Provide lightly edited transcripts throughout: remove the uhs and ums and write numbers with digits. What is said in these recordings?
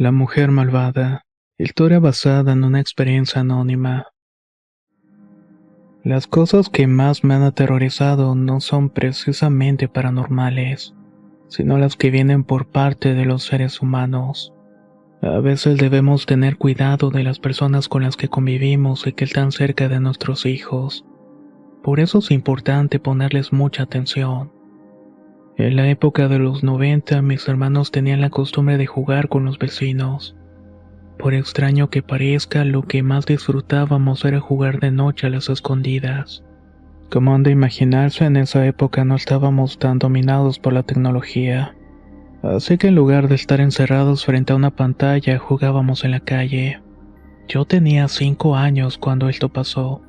La mujer malvada. Historia basada en una experiencia anónima. Las cosas que más me han aterrorizado no son precisamente paranormales, sino las que vienen por parte de los seres humanos. A veces debemos tener cuidado de las personas con las que convivimos y que están cerca de nuestros hijos. Por eso es importante ponerles mucha atención. En la época de los 90, mis hermanos tenían la costumbre de jugar con los vecinos. Por extraño que parezca, lo que más disfrutábamos era jugar de noche a las escondidas. Como han de imaginarse, en esa época no estábamos tan dominados por la tecnología. Así que en lugar de estar encerrados frente a una pantalla, jugábamos en la calle. Yo tenía 5 años cuando esto pasó.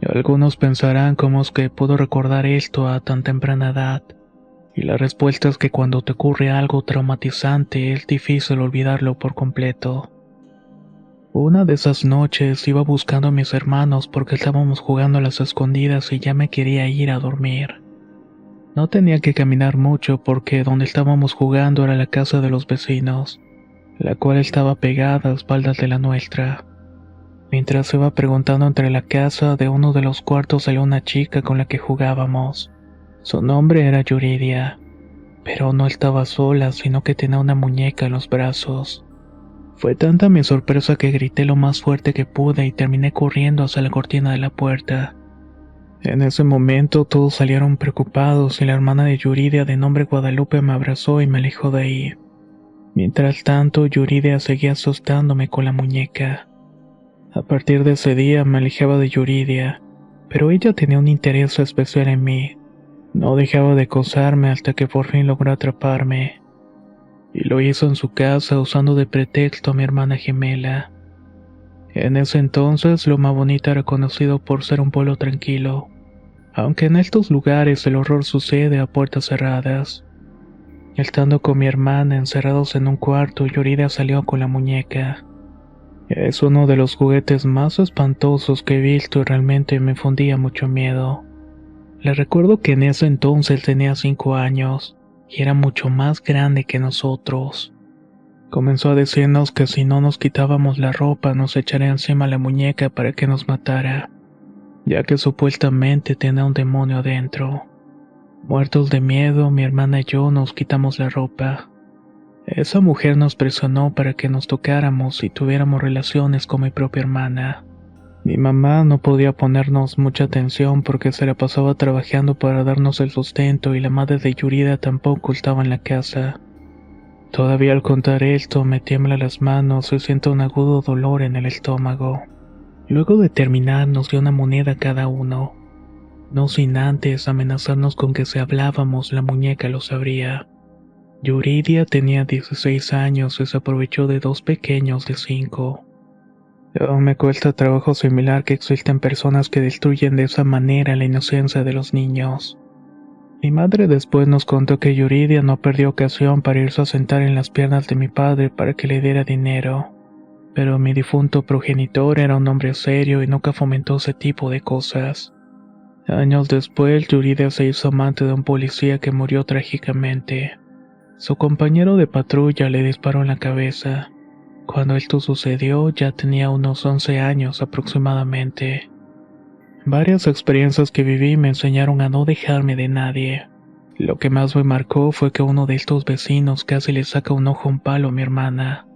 Algunos pensarán cómo es que puedo recordar esto a tan temprana edad. Y la respuesta es que cuando te ocurre algo traumatizante es difícil olvidarlo por completo. Una de esas noches iba buscando a mis hermanos porque estábamos jugando a las escondidas y ya me quería ir a dormir. No tenía que caminar mucho porque donde estábamos jugando era la casa de los vecinos, la cual estaba pegada a espaldas de la nuestra. Mientras iba preguntando entre la casa, de uno de los cuartos salió una chica con la que jugábamos. Su nombre era Yuridia, pero no estaba sola, sino que tenía una muñeca en los brazos. Fue tanta mi sorpresa que grité lo más fuerte que pude y terminé corriendo hacia la cortina de la puerta. En ese momento todos salieron preocupados y la hermana de Yuridia de nombre Guadalupe me abrazó y me alejó de ahí. Mientras tanto, Yuridia seguía asustándome con la muñeca. A partir de ese día me alejaba de Yuridia, pero ella tenía un interés especial en mí. No dejaba de acosarme hasta que por fin logró atraparme. Y lo hizo en su casa usando de pretexto a mi hermana gemela. En ese entonces, Loma Bonita era conocido por ser un pueblo tranquilo, aunque en estos lugares el horror sucede a puertas cerradas. Estando con mi hermana encerrados en un cuarto, Yuridia salió con la muñeca. Es uno de los juguetes más espantosos que he visto y realmente me infundía mucho miedo. Le recuerdo que en ese entonces tenía 5 años y era mucho más grande que nosotros. Comenzó a decirnos que si no nos quitábamos la ropa nos echaría encima la muñeca para que nos matara, ya que supuestamente tenía un demonio adentro. Muertos de miedo, mi hermana y yo nos quitamos la ropa. Esa mujer nos presionó para que nos tocáramos y tuviéramos relaciones con mi propia hermana. Mi mamá no podía ponernos mucha atención porque se la pasaba trabajando para darnos el sustento y la madre de Yurida tampoco estaba en la casa. Todavía al contar esto me tiembla las manos y siento un agudo dolor en el estómago. Luego de terminar nos dio una moneda a cada uno. No sin antes amenazarnos con que si hablábamos la muñeca lo sabría. Yuridia tenía 16 años y se aprovechó de 2 pequeños de 5. Aún me cuesta trabajo asimilar que existen personas que destruyen de esa manera la inocencia de los niños. Mi madre después nos contó que Yuridia no perdió ocasión para irse a sentar en las piernas de mi padre para que le diera dinero. Pero mi difunto progenitor era un hombre serio y nunca fomentó ese tipo de cosas. Años después, Yuridia se hizo amante de un policía que murió trágicamente. Su compañero de patrulla le disparó en la cabeza. Cuando esto sucedió, ya tenía unos 11 años aproximadamente. Varias experiencias que viví me enseñaron a no dejarme de nadie. Lo que más me marcó fue que uno de estos vecinos casi le saca un ojo a un palo a mi hermana.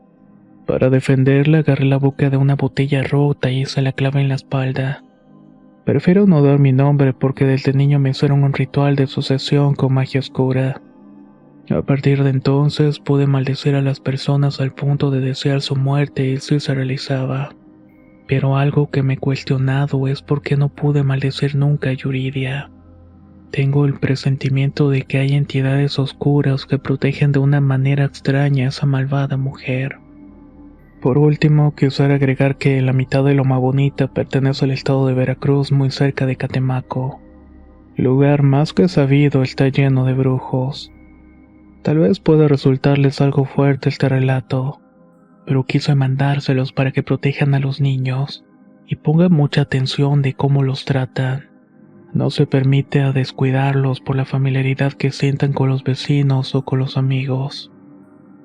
Para defenderla, agarré la boca de una botella rota y se la clavé en la espalda. Prefiero no dar mi nombre porque desde niño me hicieron un ritual de sucesión con magia oscura. A partir de entonces pude maldecir a las personas al punto de desear su muerte y sí se realizaba. Pero algo que me he cuestionado es por qué no pude maldecir nunca a Yuridia. Tengo el presentimiento de que hay entidades oscuras que protegen de una manera extraña a esa malvada mujer. Por último, quisiera agregar que la mitad de Loma Bonita pertenece al estado de Veracruz, muy cerca de Catemaco. Lugar más que sabido está lleno de brujos. Tal vez pueda resultarles algo fuerte este relato, pero quise mandárselos para que protejan a los niños y pongan mucha atención de cómo los tratan. No se permite a descuidarlos por la familiaridad que sientan con los vecinos o con los amigos.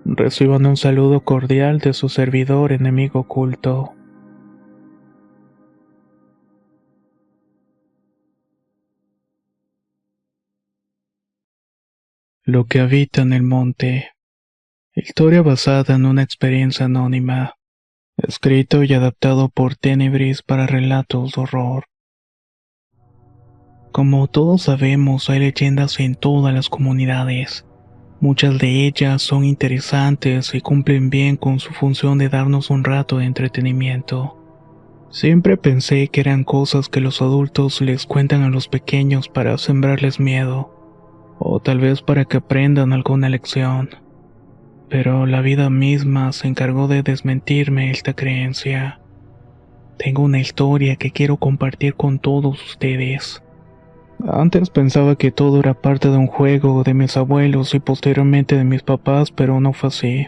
Reciban un saludo cordial de su servidor enemigo oculto. Lo que habita en el monte. Historia basada en una experiencia anónima. Escrito y adaptado por Tenebris para relatos de horror. Como todos sabemos, hay leyendas en todas las comunidades. Muchas de ellas son interesantes y cumplen bien con su función de darnos un rato de entretenimiento. Siempre pensé que eran cosas que los adultos les cuentan a los pequeños para sembrarles miedo, o tal vez para que aprendan alguna lección. Pero la vida misma se encargó de desmentirme esta creencia. Tengo una historia que quiero compartir con todos ustedes. Antes pensaba que todo era parte de un juego de mis abuelos y posteriormente de mis papás, pero no fue así.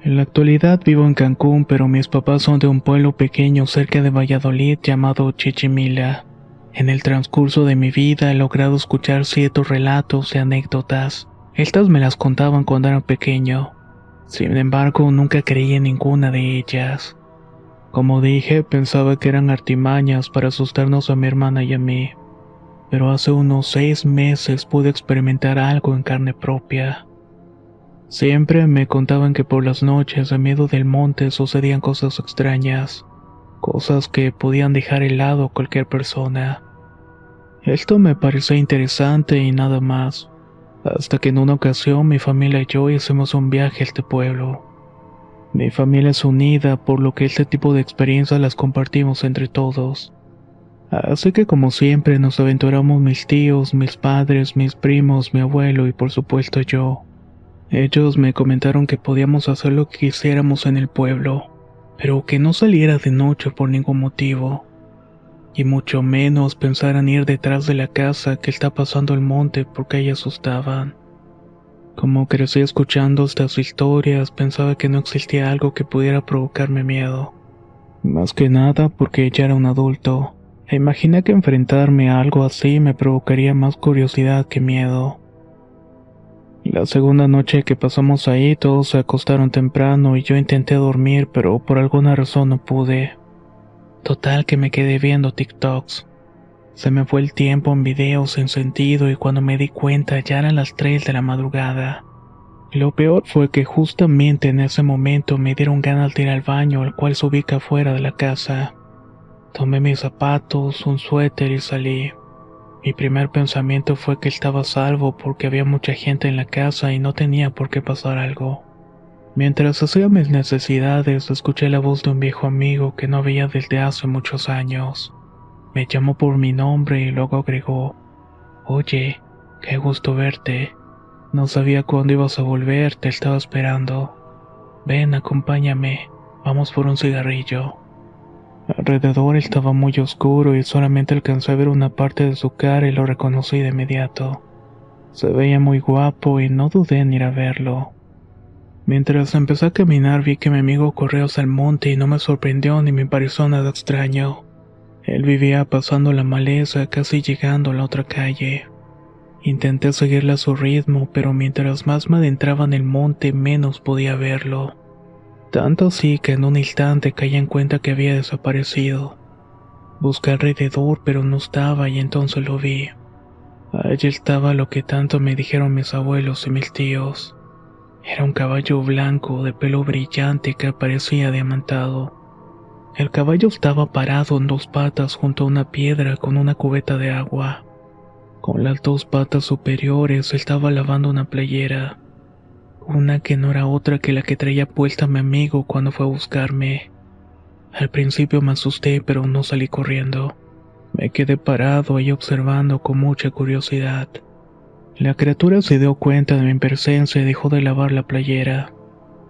En la actualidad vivo en Cancún, pero mis papás son de un pueblo pequeño cerca de Valladolid llamado Chichimila. En el transcurso de mi vida he logrado escuchar ciertos relatos y anécdotas. Estas me las contaban cuando era pequeño. Sin embargo, nunca creí en ninguna de ellas. Como dije, pensaba que eran artimañas para asustarnos a mi hermana y a mí. Pero hace unos 6 meses pude experimentar algo en carne propia. Siempre me contaban que por las noches, en medio del monte, sucedían cosas extrañas, cosas que podían dejar helado a cualquier persona. Esto me pareció interesante y nada más, hasta que en una ocasión mi familia y yo hicimos un viaje a este pueblo. Mi familia es unida, por lo que este tipo de experiencias las compartimos entre todos. Así que como siempre nos aventuramos mis tíos, mis padres, mis primos, mi abuelo y por supuesto yo. Ellos me comentaron que podíamos hacer lo que quisiéramos en el pueblo, pero que no saliera de noche por ningún motivo, y mucho menos pensar en ir detrás de la casa que está pasando el monte porque ahí asustaban. Como crecí escuchando estas historias, pensaba que no existía algo que pudiera provocarme miedo. Más que nada porque ya era un adulto, e imaginé que enfrentarme a algo así me provocaría más curiosidad que miedo. La segunda noche que pasamos ahí, todos se acostaron temprano y yo intenté dormir, pero por alguna razón no pude. Total que me quedé viendo TikToks. Se me fue el tiempo en videos sin sentido y cuando me di cuenta ya eran las 3 de la madrugada. Lo peor fue que justamente en ese momento me dieron ganas de ir al baño, el cual se ubica fuera de la casa. Tomé mis zapatos, un suéter y salí. Mi primer pensamiento fue que estaba a salvo porque había mucha gente en la casa y no tenía por qué pasar algo. Mientras hacía mis necesidades, escuché la voz de un viejo amigo que no veía desde hace muchos años. Me llamó por mi nombre y luego agregó: «Oye, qué gusto verte. No sabía cuándo ibas a volver, te estaba esperando. Ven, acompáñame, vamos por un cigarrillo». Alrededor estaba muy oscuro y solamente alcancé a ver una parte de su cara y lo reconocí de inmediato. Se veía muy guapo y no dudé en ir a verlo. Mientras empecé a caminar vi que mi amigo corrió hacia el monte y no me sorprendió ni me pareció nada extraño. Él vivía pasando la maleza, casi llegando a la otra calle. Intenté seguirle a su ritmo, pero mientras más me adentraba en el monte menos podía verlo. Tanto así que en un instante caí en cuenta que había desaparecido. Busqué alrededor pero no estaba y entonces lo vi. Allí estaba lo que tanto me dijeron mis abuelos y mis tíos. Era un caballo blanco de pelo brillante que parecía diamantado. El caballo estaba parado en 2 patas junto a una piedra con una cubeta de agua. Con las 2 patas superiores estaba lavando una playera. Una que no era otra que la que traía puesta mi amigo cuando fue a buscarme. Al principio me asusté, pero no salí corriendo. Me quedé parado ahí observando con mucha curiosidad. La criatura se dio cuenta de mi presencia y dejó de lavar la playera.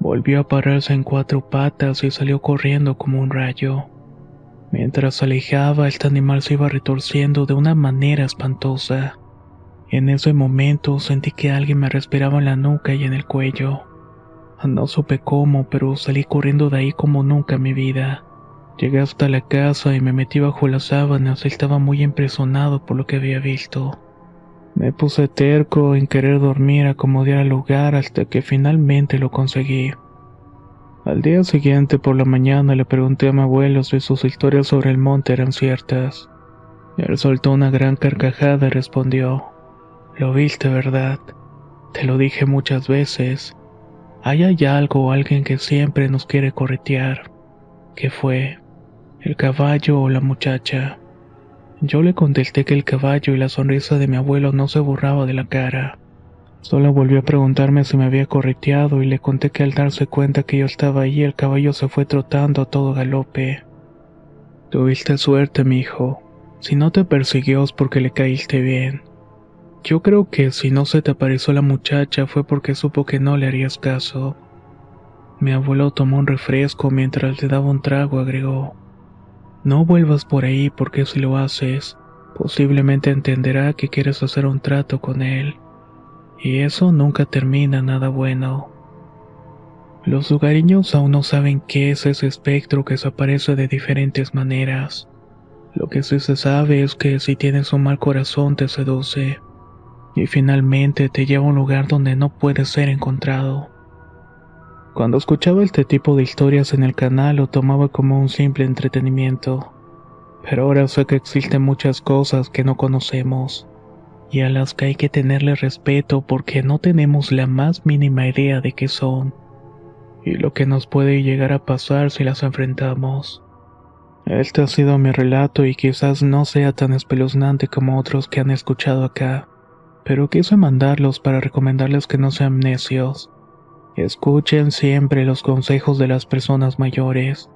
Volvió a pararse en 4 patas y salió corriendo como un rayo. Mientras se alejaba, este animal se iba retorciendo de una manera espantosa. En ese momento sentí que alguien me respiraba en la nuca y en el cuello. No supe cómo, pero salí corriendo de ahí como nunca en mi vida. Llegué hasta la casa y me metí bajo las sábanas y estaba muy impresionado por lo que había visto. Me puse terco en querer dormir a como diera lugar hasta que finalmente lo conseguí. Al día siguiente por la mañana le pregunté a mi abuelo si sus historias sobre el monte eran ciertas. Él soltó una gran carcajada y respondió: "Lo viste, ¿verdad? Te lo dije muchas veces. Ahí hay algo o alguien que siempre nos quiere corretear. ¿Qué fue? ¿El caballo o la muchacha?". Yo le contesté que el caballo, y la sonrisa de mi abuelo no se borraba de la cara. Solo volvió a preguntarme si me había correteado y le conté que al darse cuenta que yo estaba ahí el caballo se fue trotando a todo galope. Tuviste suerte, mi hijo. Si no te persiguió es porque le caíste bien. Yo creo que si no se te apareció la muchacha fue porque supo que no le harías caso. Mi abuelo tomó un refresco mientras le daba un trago, agregó: "No vuelvas por ahí porque si lo haces, posiblemente entenderá que quieres hacer un trato con él. Y eso nunca termina nada bueno". Los lugareños aún no saben qué es ese espectro que se aparece de diferentes maneras. Lo que sí se sabe es que si tienes un mal corazón te seduce, y finalmente te lleva a un lugar donde no puede ser encontrado. Cuando escuchaba este tipo de historias en el canal lo tomaba como un simple entretenimiento, pero ahora sé que existen muchas cosas que no conocemos, y a las que hay que tenerle respeto porque no tenemos la más mínima idea de qué son, y lo que nos puede llegar a pasar si las enfrentamos. Este ha sido mi relato y quizás no sea tan espeluznante como otros que han escuchado acá, pero quise mandarlos para recomendarles que no sean necios. Escuchen siempre los consejos de las personas mayores,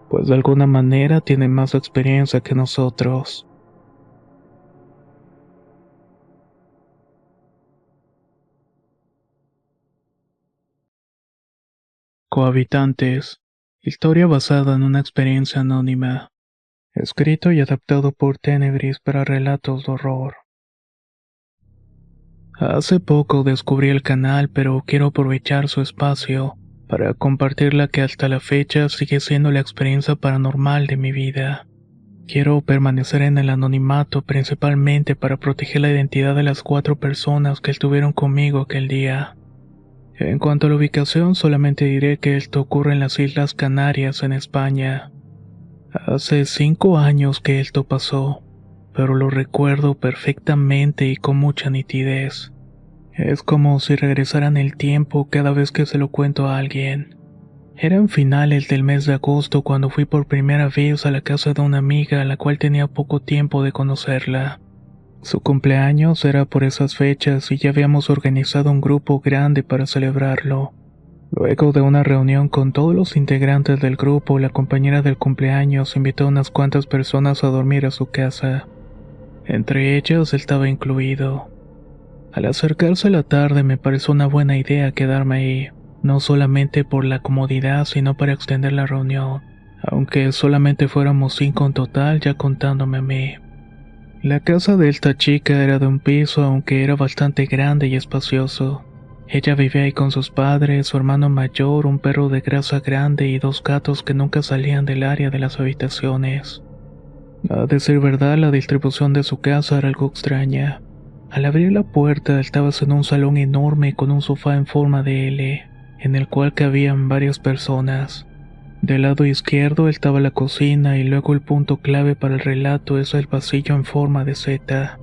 pues de alguna manera tienen más experiencia que nosotros. Cohabitantes. Historia basada en una experiencia anónima. Escrito y adaptado por Tenebris para relatos de horror. Hace poco descubrí el canal, pero quiero aprovechar su espacio para compartir la que hasta la fecha sigue siendo la experiencia paranormal de mi vida. Quiero permanecer en el anonimato principalmente para proteger la identidad de las 4 personas que estuvieron conmigo aquel día. En cuanto a la ubicación, solamente diré que esto ocurre en las Islas Canarias, en España. Hace 5 años que esto pasó, pero lo recuerdo perfectamente y con mucha nitidez. Es como si regresaran el tiempo cada vez que se lo cuento a alguien. Eran finales del mes de agosto cuando fui por primera vez a la casa de una amiga a la cual tenía poco tiempo de conocerla. Su cumpleaños era por esas fechas y ya habíamos organizado un grupo grande para celebrarlo. Luego de una reunión con todos los integrantes del grupo, la compañera del cumpleaños invitó a unas cuantas personas a dormir a su casa. Entre ellas estaba incluido. Al acercarse la tarde me pareció una buena idea quedarme ahí, no solamente por la comodidad sino para extender la reunión, aunque solamente fuéramos 5 en total ya contándome a mí. La casa de esta chica era de un piso, aunque era bastante grande y espacioso. Ella vivía ahí con sus padres, su hermano mayor, un perro de grasa grande y 2 gatos que nunca salían del área de las habitaciones. A decir verdad, la distribución de su casa era algo extraña. Al abrir la puerta estabas en un salón enorme con un sofá en forma de L, en el cual cabían varias personas. Del lado izquierdo estaba la cocina y luego el punto clave para el relato es el pasillo en forma de Z.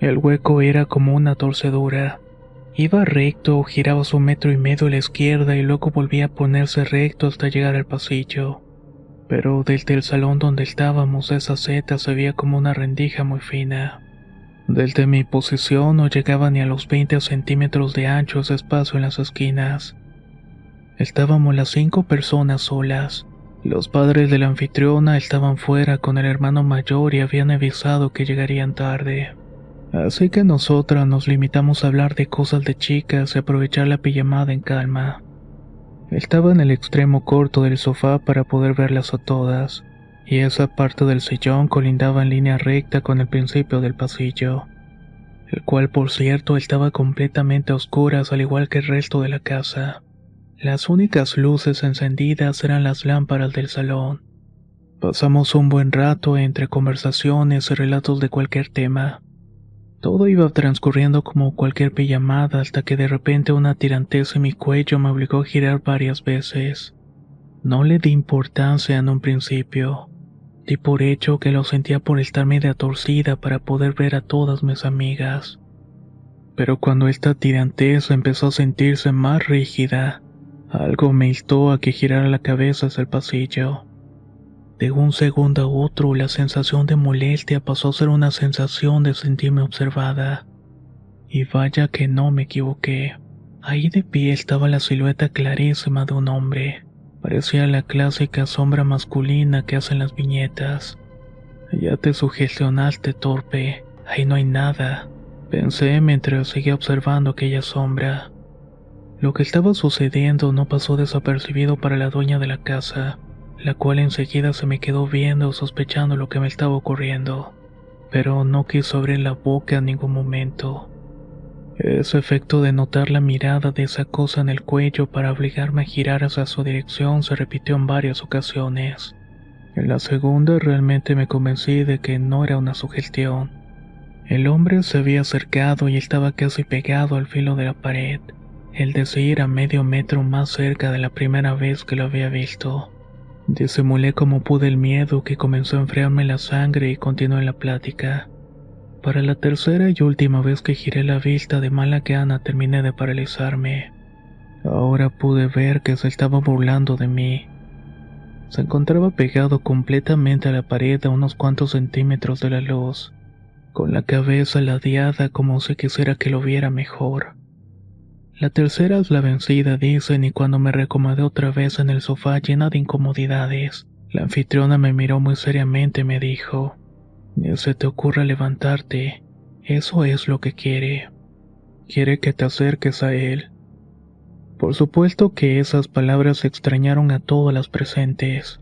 El hueco era como una torcedura. Iba recto, giraba su 1,5 metros a la izquierda y luego volvía a ponerse recto hasta llegar al pasillo. Pero desde el salón donde estábamos esa Z se veía como una rendija muy fina. Desde mi posición no llegaba ni a los 20 centímetros de ancho ese espacio en las esquinas. Estábamos las 5 personas solas. Los padres de la anfitriona estaban fuera con el hermano mayor y habían avisado que llegarían tarde. Así que nosotras nos limitamos a hablar de cosas de chicas y aprovechar la pijamada en calma. Estaba en el extremo corto del sofá para poder verlas a todas, y esa parte del sillón colindaba en línea recta con el principio del pasillo, el cual por cierto estaba completamente a oscuras al igual que el resto de la casa. Las únicas luces encendidas eran las lámparas del salón. Pasamos un buen rato entre conversaciones y relatos de cualquier tema. Todo iba transcurriendo como cualquier pijamada hasta que de repente una tirantez en mi cuello me obligó a girar varias veces. No le di importancia en un principio. Di por hecho que lo sentía por estar media torcida para poder ver a todas mis amigas. Pero cuando esta tirantez empezó a sentirse más rígida, algo me instó a que girara la cabeza hacia el pasillo. De un segundo a otro, la sensación de molestia pasó a ser una sensación de sentirme observada. Y vaya que no me equivoqué. Ahí de pie estaba la silueta clarísima de un hombre. Parecía la clásica sombra masculina que hacen las viñetas. Ya te sugestionaste, torpe. Ahí no hay nada, pensé mientras seguía observando aquella sombra. Lo que estaba sucediendo no pasó desapercibido para la dueña de la casa, la cual enseguida se me quedó viendo sospechando lo que me estaba ocurriendo, pero no quiso abrir la boca en ningún momento. Ese efecto de notar la mirada de esa cosa en el cuello para obligarme a girar hacia su dirección se repitió en varias ocasiones. En la segunda realmente me convencí de que no era una sugestión. El hombre se había acercado y estaba casi pegado al filo de la pared, es decir, a medio metro más cerca de la primera vez que lo había visto. Disimulé como pude el miedo que comenzó a enfriarme la sangre y continué la plática. Para la tercera y última vez que giré la vista de mala gana terminé de paralizarme. Ahora pude ver que se estaba burlando de mí. Se encontraba pegado completamente a la pared a unos cuantos centímetros de la luz, con la cabeza ladeada como si quisiera que lo viera mejor. La tercera es la vencida, dicen, y cuando me reacomodé otra vez en el sofá llena de incomodidades, la anfitriona me miró muy seriamente y me dijo: "Ni se te ocurra levantarte, eso es lo que quiere. Quiere que te acerques a él". Por supuesto que esas palabras extrañaron a todas las presentes,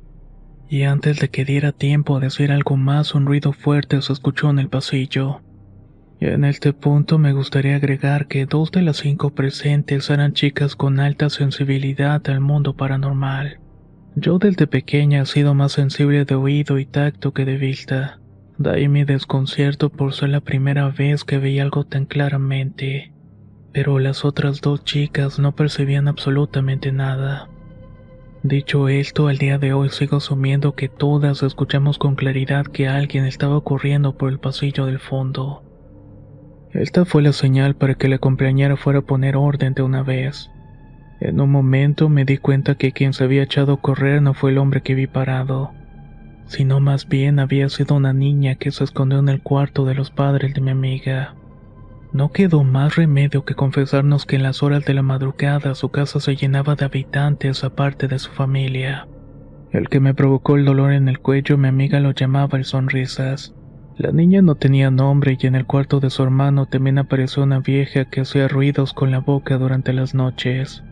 y antes de que diera tiempo a decir algo más, un ruido fuerte se escuchó en el pasillo. Y en este punto me gustaría agregar que 2 de las 5 presentes eran chicas con alta sensibilidad al mundo paranormal. Yo desde pequeña he sido más sensible de oído y tacto que de vista. De ahí mi desconcierto por ser la primera vez que veía algo tan claramente. Pero las otras 2 chicas no percibían absolutamente nada. Dicho esto, al día de hoy sigo asumiendo que todas escuchamos con claridad que alguien estaba corriendo por el pasillo del fondo. Esta fue la señal para que la compañera fuera a poner orden de una vez. En un momento me di cuenta que quien se había echado a correr no fue el hombre que vi parado, sino más bien había sido una niña que se escondió en el cuarto de los padres de mi amiga. No quedó más remedio que confesarnos que en las horas de la madrugada su casa se llenaba de habitantes aparte de su familia. El que me provocó el dolor en el cuello mi amiga lo llamaba el sonrisas. La niña no tenía nombre y en el cuarto de su hermano también apareció una vieja que hacía ruidos con la boca durante las noches.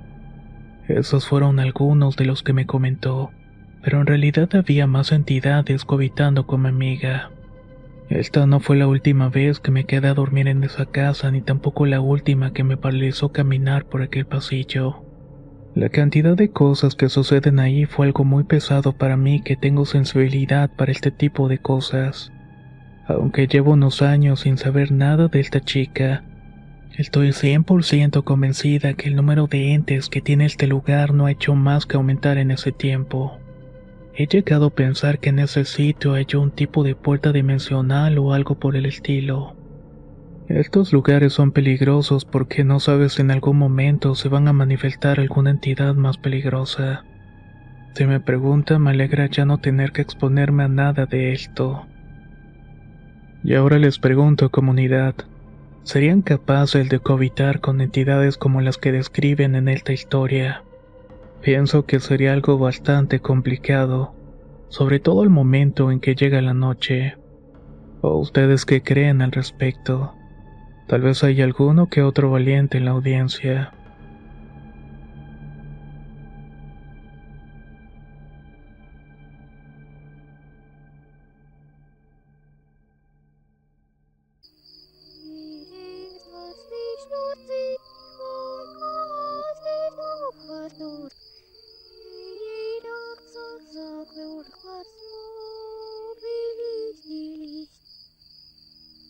Esos fueron algunos de los que me comentó, pero en realidad había más entidades cohabitando con mi amiga. Esta no fue la última vez que me quedé a dormir en esa casa, ni tampoco la última que me paralizó caminar por aquel pasillo. La cantidad de cosas que suceden ahí fue algo muy pesado para mí, que tengo sensibilidad para este tipo de cosas. Aunque llevo unos años sin saber nada de esta chica, estoy 100% convencida que el número de entes que tiene este lugar no ha hecho más que aumentar en ese tiempo. He llegado a pensar que en ese sitio hay un tipo de puerta dimensional o algo por el estilo. Estos lugares son peligrosos porque no sabes si en algún momento se van a manifestar alguna entidad más peligrosa. Si me preguntan, me alegra ya no tener que exponerme a nada de esto. Y ahora les pregunto, comunidad, ¿serían capaces de cohabitar con entidades como las que describen en esta historia? Pienso que sería algo bastante complicado, sobre todo el momento en que llega la noche. ¿O ustedes qué creen al respecto? Tal vez haya alguno que otro valiente en la audiencia.